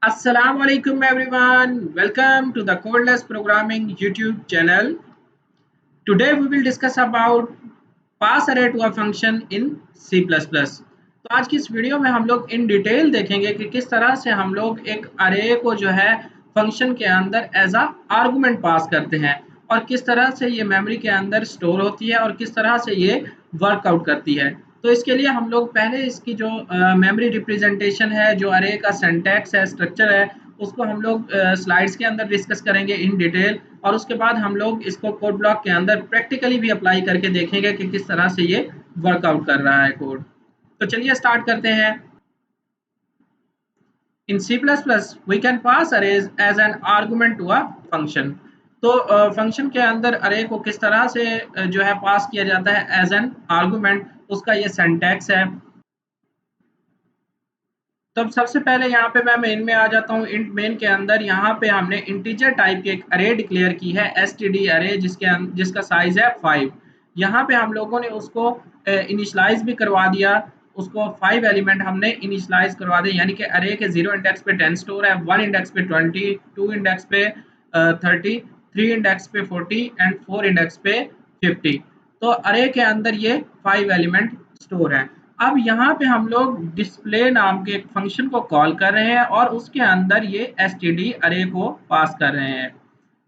Assalamu alaikum everyone. Welcome to the Codeless Programming YouTube channel. Today we will discuss about pass array to a function in C++. तो आज की इस video में हम लोग in detail देखेंगे कि किस तरह से हम लोग एक अरे को जो है फंक्शन के अंदर एज अ आर्गुमेंट पास करते हैं और किस तरह से ये मेमोरी के अंदर स्टोर होती है और किस तरह से ये वर्कआउट करती है। तो इसके लिए हम लोग पहले इसकी जो मेमोरी रिप्रेजेंटेशन है, जो अरे का सिंटैक्स है, स्ट्रक्चर है, उसको हम लोग स्लाइड्स के अंदर डिस्कस करेंगे इन डिटेल और उसके बाद हम लोग इसको कोड ब्लॉक के अंदर प्रैक्टिकली भी अप्लाई करके देखेंगे कि किस तरह से ये वर्कआउट कर रहा है कोड। तो चलिए स्टार्ट करते हैं। In C++, we can pass arrays as an argument to a function. तो फंक्शन के अंदर अरे को किस तरह से जो है पास किया जाता है एज एन आर्गुमेंट, उसका ये सिंटैक्स है। तो सबसे पहले यहाँ पे मैं मेन में आ जाता हूँ। इंट मेन के अंदर यहाँ पे हमने इंटीजर टाइप की एक अरे डिक्लेयर की है, std अरे, जिसका साइज है 5। यहाँ पे हम लोगों ने उसको इनिशलाइज भी करवा दिया, उसको 5 एलिमेंट हमने इनिशलाइज करवा दिए, यानी कि अरे के 0 इंडेक्स पे 10 स्टोर है, 1 इंडेक्स पे 20, 2 इंडेक्स पे 30, 3 इंडेक्स पे 40 एंड 4 इंडेक्स पे 50। तो अरे के अंदर ये 5 एलिमेंट स्टोर है। अब यहाँ पे हम लोग डिस्प्ले नाम के एक फंक्शन को कॉल कर रहे हैं और उसके अंदर ये std अरे को पास कर रहे हैं,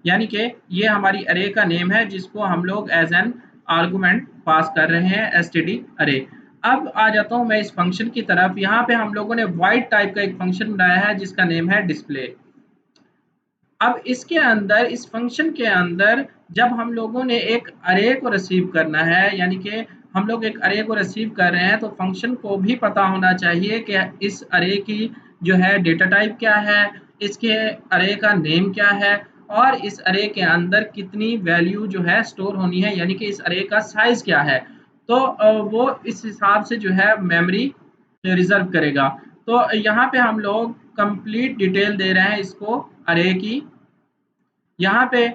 यानी कि ये हमारी अरे का नेम है जिसको हम लोग एज एन आर्गुमेंट पास कर रहे हैं, std अरे। अब आ जाता हूँ मैं इस फंक्शन की तरफ। यहाँ पे हम लोगों ने वाइड टाइप का एक फंक्शन बनाया है जिसका नेम है डिस्प्ले। अब इसके अंदर, इस फंक्शन के अंदर, जब हम लोगों ने एक अरे को रिसीव करना है, यानी कि हम लोग एक अरे को रिसीव कर रहे हैं, तो फंक्शन को भी पता होना चाहिए कि इस अरे की जो है डेटा टाइप क्या है, इसके अरे का नेम क्या है और इस अरे के अंदर कितनी वैल्यू जो है स्टोर होनी है, यानी कि इस अरे का साइज क्या है। तो वो इस हिसाब से जो है मेमोरी रिजर्व करेगा। तो यहाँ पे हम लोग कंप्लीट डिटेल दे रहे हैं इसको अरे की। यहाँ पे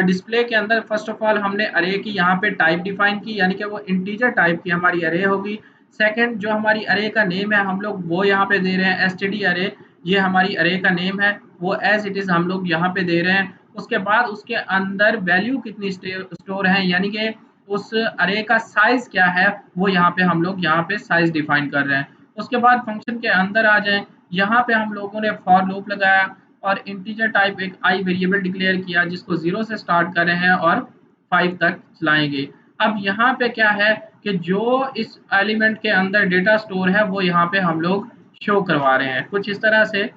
डिस्प्ले के अंदर फर्स्ट ऑफ ऑल हमने अरे की यहाँ पे टाइप डिफाइन की, यानी कि वो इंटीजर टाइप की हमारी अरे होगी। सेकंड, जो हमारी अरे का नेम है हम लोग वो यहाँ पे दे रहे हैं std अरे, ये हमारी अरे का नेम है, वो एज इट इज हम लोग यहाँ पे दे रहे हैं। उसके बाद उसके अंदर वैल्यू कितनी स्टोर है, यानी कि उस अरे का साइज क्या है, वो यहाँ पे हम लोग यहाँ पे साइज डिफाइन कर रहे हैं। उसके बाद फंक्शन के अंदर आ जाए, यहाँ पे हम लोगों ने फॉर लूप लगाया और इंटीजर टाइप एक आई वेरिएबल डिक्लेयर किया जिसको 0 से स्टार्ट कर रहे हैं और 5 तक चलाएंगे। अब यहाँ पे क्या है कि जो इस एलिमेंट के अंदर डेटा स्टोर है वो यहाँ पे हम लोग शो करवा रहे हैं कुछ इस तरह से,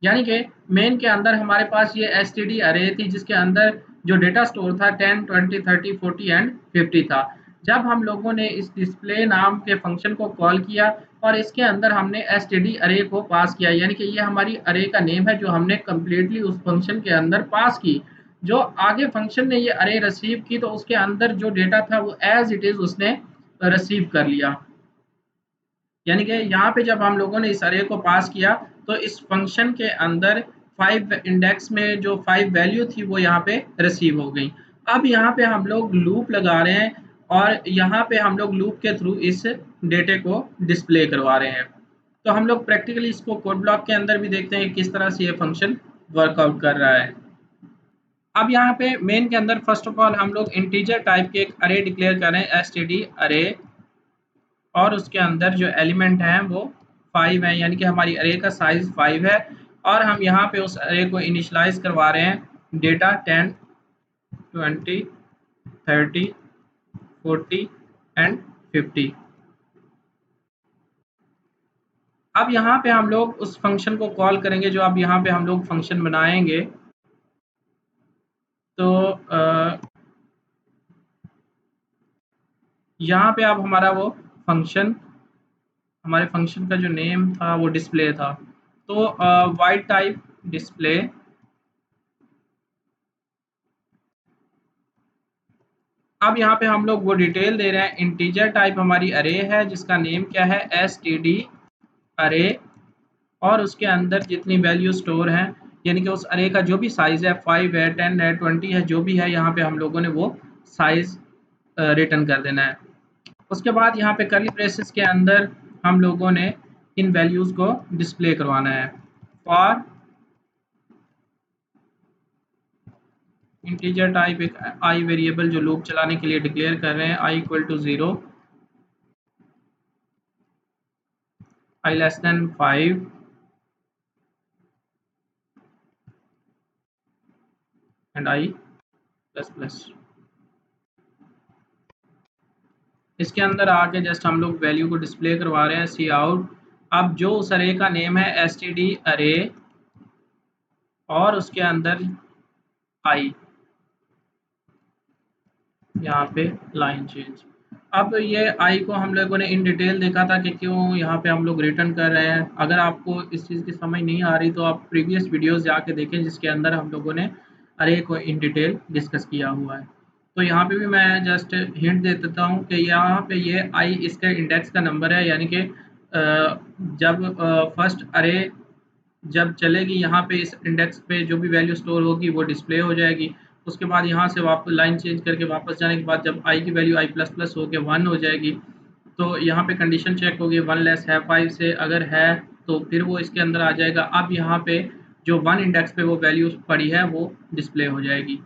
यानी कि मेन के अंदर हमारे पास ये std अरे थी जिसके अंदर जो डेटा स्टोर था 10, 20, 30, 40 एंड 50 था। जब हम लोगों ने इस डिस्प्ले नाम के फंक्शन को कॉल किया और इसके अंदर हमने std अरे को पास किया, यानी कि ये हमारी अरे का नेम है जो हमने कम्प्लीटली उस फंक्शन के अंदर पास की। जो आगे फंक्शन ने ये अरे रिसीव की तो उसके अंदर जो डेटा था वो एज इट इज उसने रिसीव कर लिया, यानी कि यहाँ पे जब हम लोगों ने इस अरे को पास किया तो इस फंक्शन के अंदर 5 इंडेक्स में जो 5 वैल्यू थी वो यहाँ पे रिसीव हो गई। अब यहाँ पे हम लोग लूप लगा रहे हैं और यहाँ पे हम लोग लूप के थ्रू इस डेटे को डिस्प्ले करवा रहे हैं। तो हम लोग प्रैक्टिकली इसको कोड ब्लॉक के अंदर भी देखते हैं किस तरह से ये फंक्शन वर्कआउट कर रहा है। अब यहाँ पे मेन के अंदर फर्स्ट ऑफ ऑल हम लोग इंटीजर टाइप के एक अरे डिक्लेयर कर रहे हैं, std अरे, और उसके अंदर जो एलिमेंट हैं वो 5 है, यानी कि हमारी अरे का साइज 5 है और हम यहाँ पे उस अरे को इनिशियलाइज करवा रहे हैं डेटा 10, 20, 30, 40 एंड 50। अब यहाँ पे हम लोग उस फंक्शन को कॉल करेंगे जो अब यहाँ पे हम लोग फंक्शन बनाएंगे। तो यहाँ पे अब हमारा वो फंक्शन, हमारे फंक्शन का जो नेम था वो डिस्प्ले था। तो वाइड टाइप डिस्प्ले, अब यहाँ पे हम लोग वो डिटेल दे रहे हैं। इंटीजर टाइप हमारी अरे है जिसका नेम क्या है, std अरे, और उसके अंदर जितनी वैल्यू स्टोर हैं, यानी कि उस अरे का जो भी साइज है 5 है, 10 है, 20 है, जो भी है यहाँ पे हम लोगों ने वो साइज रिटर्न कर देना है। उसके बाद यहाँ पे कर्ली ब्रेसेस के अंदर हम लोगों ने इन वैल्यूज़ को डिस्प्ले करवाना है। फॉर इंटीजर टाइप एक आई वेरिएबल जो लूप चलाने के लिए डिक्लेयर कर रहे हैं, i equal to 0, i less than 5 and i plus plus. इसके अंदर आके जस्ट हम लोग वैल्यू को डिस्प्ले करवा रहे हैं सी आउट। अब जो उस अरे का नेम है एस टी डी अरे और उसके अंदर आई, यहाँ पे लाइन चेंज। अब ये आई को हम लोगों ने इन डिटेल देखा था कि क्यों यहाँ पे हम लोग रिटर्न कर रहे हैं। अगर आपको इस चीज़ की समझ नहीं आ रही तो आप प्रीवियस वीडियोस जाके देखें जिसके अंदर हम लोगों ने अरे को इन डिटेल डिस्कस किया हुआ है। तो यहाँ पे भी मैं जस्ट हिंट दे देता हूँ कि यहाँ पे ये आई इसके इंडेक्स का नंबर है, यानी कि जब फर्स्ट अरे जब चलेगी यहाँ पे इस इंडेक्स पे जो भी वैल्यू स्टोर होगी वो डिस्प्ले हो जाएगी। उसके बाद यहाँ से वापस लाइन चेंज करके वापस जाने के बाद जब आई की वैल्यू आई प्लस प्लस हो के 1 हो जाएगी तो यहाँ पे कंडीशन चेक होगी 1 लेस है 5 से, अगर है तो फिर वो इसके अंदर आ जाएगा। अब यहाँ पे जो 1 इंडेक्स पे वो वैल्यू पड़ी है वो डिस्प्ले हो जाएगी।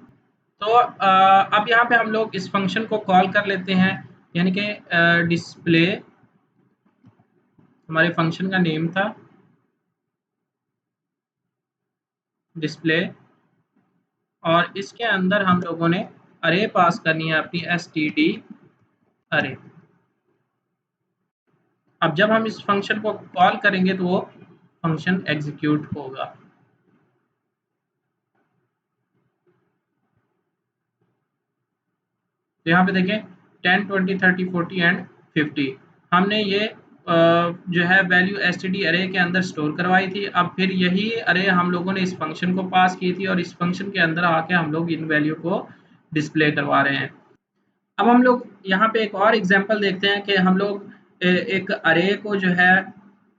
तो अब यहाँ पे हम लोग इस फंक्शन को कॉल कर लेते हैं, यानी कि डिस्प्ले हमारे फंक्शन का नेम था डिस्प्ले, और इसके अंदर हम लोगों ने अरे पास करनी है अपनी एस टी डी अरे। अब जब हम इस फंक्शन को कॉल करेंगे तो वो फंक्शन एग्जीक्यूट होगा। तो यहाँ पे देखें 10, 20, 30, 40 एंड 50 हमने ये जो है वैल्यू एस टी डी अरे के अंदर स्टोर करवाई थी। अब फिर यही अरे हम लोगों ने इस फंक्शन को पास की थी और इस फंक्शन के अंदर आके हम लोग इन वैल्यू को डिस्प्ले करवा रहे हैं। अब हम लोग यहाँ पे एक और एग्जांपल देखते हैं कि हम लोग एक अरे को जो है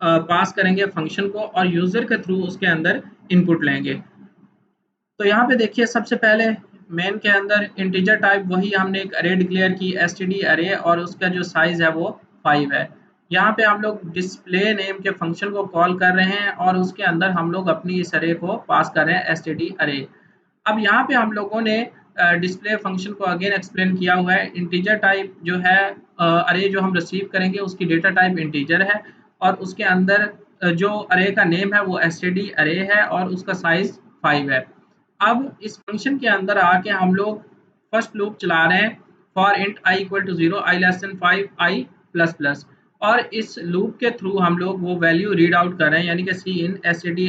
पास करेंगे फंक्शन को और यूज़र के थ्रू उसके अंदर इनपुट लेंगे। तो यहाँ पे देखिए सबसे पहले मेन के अंदर इंटीजर टाइप वही हमने एक अरे डिक्लेयर की एस टी डी अरे और उसका जो साइज़ है वो 5 है। यहाँ पे हम लोग डिस्प्ले नेम के फंक्शन को कॉल कर रहे हैं और उसके अंदर हम लोग अपनी इस अरे को पास कर रहे हैं एस टी डी अरे। अब यहाँ पे हम लोगों ने डिस्प्ले फंक्शन को अगेन एक्सप्लेन किया हुआ है। इंटीजर टाइप जो है अरे जो हम रिसीव करेंगे उसकी डेटा टाइप इंटीजर है और उसके अंदर जो अरे का नेम है वो एसटीडी अरे है और उसका साइज 5 है। अब इस फंक्शन के अंदर आके हम लोग फर्स्ट लूप चला रहे हैं for int i equal to 0 i less than 5 i plus plus, और इस लूप के थ्रू हम लोग वो वैल्यू रीड आउट कर रहे हैं, यानी कि सी इन एसटीडी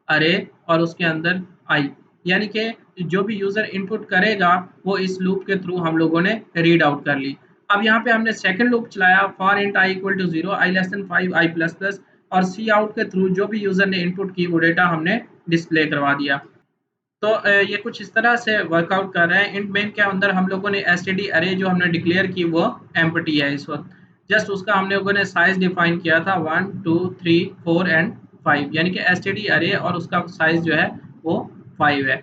अरे और उसके अंदर आई, यानी कि जो भी यूज़र इनपुट करेगा वो इस लूप के थ्रू हम लोगों ने रीड आउट कर ली। अब यहाँ पे हमने सेकंड लूप चलाया for int i equal to 0 i less than 5 i plus plus, और सी आउट के थ्रू जो भी यूज़र ने इनपुट की वो डेटा हमने डिस्प्ले करवा दिया। तो ये कुछ इस तरह से वर्कआउट कर रहे हैं। इंट मेन के अंदर हम लोगों ने एसटीडी अरे जो हमने डिक्लेयर की वो एम्प्टी है इस वक्त, जस्ट उसका हम लोगों ने साइज डिफाइन किया था 1, 2, 3, 4 एंड 5, यानी कि एसटीडी अरे और उसका साइज जो है वो 5 है।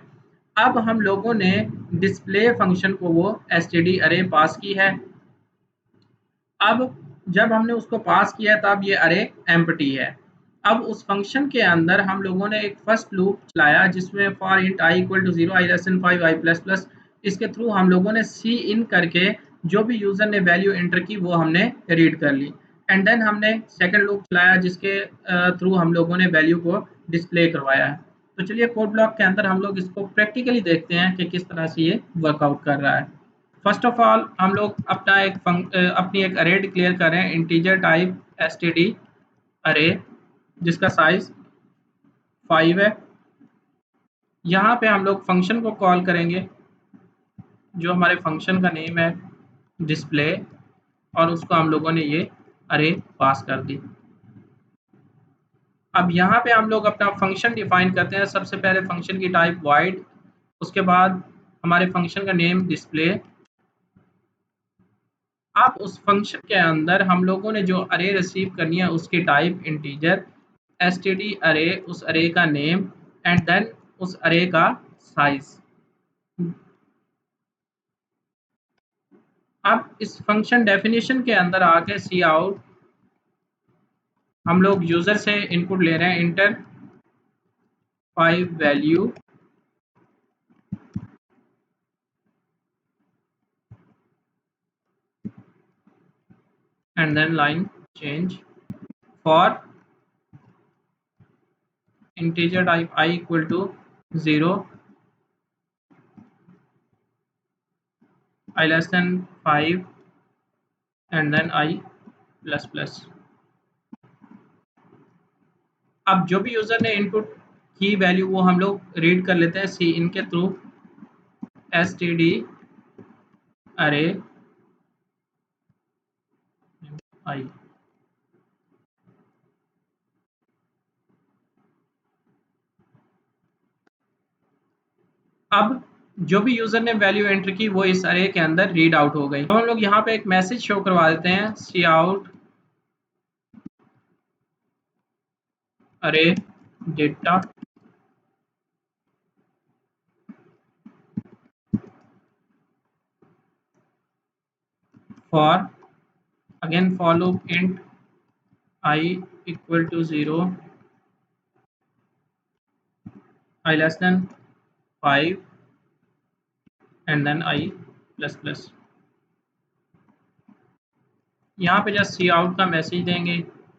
अब हम लोगों ने डिस्प्ले फंक्शन को वो एसटीडी अरे पास की है। अब जब हमने उसको पास किया तब ये अरे एम्प्टी है। अब उस फंक्शन के अंदर हम लोगों ने एक फर्स्ट लूप चलाया जिसमें for int i equal to 0 i less than 5 i plus plus, इसके थ्रू हम लोगों ने सी इन करके जो भी यूज़र ने वैल्यू एंटर की वो हमने रीड कर ली, एंड देन हमने सेकंड लूप चलाया जिसके थ्रू हम लोगों ने वैल्यू को डिस्प्ले करवाया है। तो चलिए कोड ब्लॉक के अंदर हम लोग इसको प्रैक्टिकली देखते हैं कि किस तरह से ये वर्कआउट कर रहा है। फर्स्ट ऑफ ऑल हम लोग अपना अपनी एक अरे डिक्लेयर कर रहे हैं इंटीजर टाइप एसटीडी अरे जिसका साइज 5 है। यहाँ पे हम लोग फंक्शन को कॉल करेंगे जो हमारे फंक्शन का नेम है डिस्प्ले, और उसको हम लोगों ने ये अरे पास कर दी। अब यहाँ पे हम लोग अपना फंक्शन डिफाइन करते हैं। सबसे पहले फंक्शन की टाइप वाइड, उसके बाद हमारे फंक्शन का नेम डिस्प्ले। अब उस फंक्शन के अंदर हम लोगों ने जो अरे रिसीव करनी है उसकी टाइप इंटीजर, एसटीडी अरे उस अरे का नेम, एंड देन उस अरे का साइज। अब इस फंक्शन डेफिनेशन के अंदर आके सी आउट हम लोग यूजर से इनपुट ले रहे हैं inter 5 value and then line change for integer type I equal to 0, I less than 5 and then I plus plus। अब जो भी यूजर ने इनपुट की वैल्यू वो हम लोग रीड कर लेते हैं सी इन के थ्रू std अरे आई। अब जो भी यूजर ने वैल्यू एंटर की वो इस अरे के अंदर रीड आउट हो गई। अब हम लोग यहाँ पे एक मैसेज शो करवा देते हैं सी आउट अरे data for again for loop int I equal to 0, I less than 5 and then I plus plus। यहाँ पे जस्ट सी आउट का मैसेज देंगे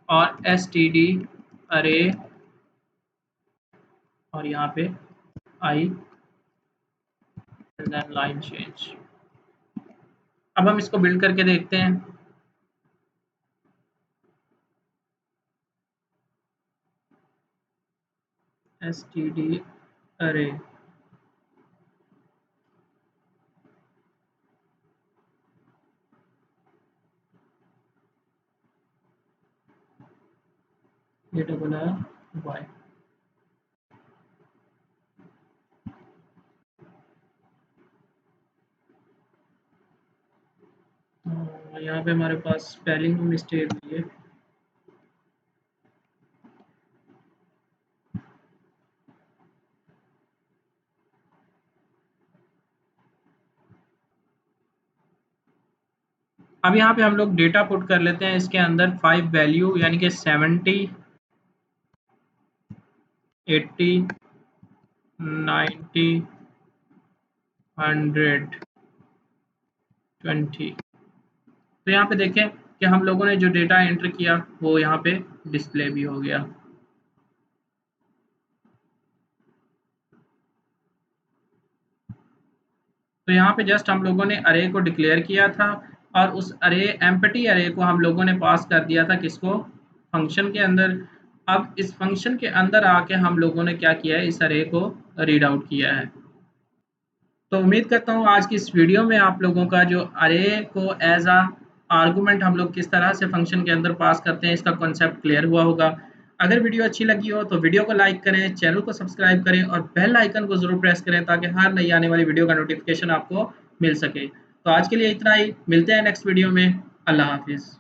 और std अरे और यहाँ पे I and then line change। अब हम इसको बिल्ड करके देखते हैं। std अरे ये डबल है y। यहाँ पे हमारे पास स्पेलिंग मिस्टेक हुई है। अब यहाँ पे हम लोग डेटा पुट कर लेते हैं इसके अंदर 5 वैल्यू यानी कि 70 80 90 100 20। तो यहाँ पे देखें कि हम लोगों ने जो डेटा एंटर किया वो यहाँ पे डिस्प्ले भी हो गया। तो यहाँ पे जस्ट हम लोगों ने अरे को डिक्लेयर किया था और उस अरे एम्प्टी अरे को हम लोगों ने पास कर दिया था किसको फंक्शन के अंदर। अब इस फंक्शन के अंदर आके हम लोगों ने क्या किया है इस अरे को रीड आउट किया है। तो उम्मीद करता हूँ आज की इस वीडियो में आप लोगों का जो अरे को एज अ आर्गुमेंट हम लोग किस तरह से फंक्शन के अंदर पास करते हैं इसका कॉन्सेप्ट क्लियर हुआ होगा। अगर वीडियो अच्छी लगी हो तो वीडियो को लाइक करें, चैनल को सब्सक्राइब करें और बेल आइकन को जरूर प्रेस करें ताकि हर नई आने वाली वीडियो का नोटिफिकेशन आपको मिल सके। तो आज के लिए इतना ही, मिलते हैं नेक्स्ट वीडियो में। अल्लाह हाफिज़।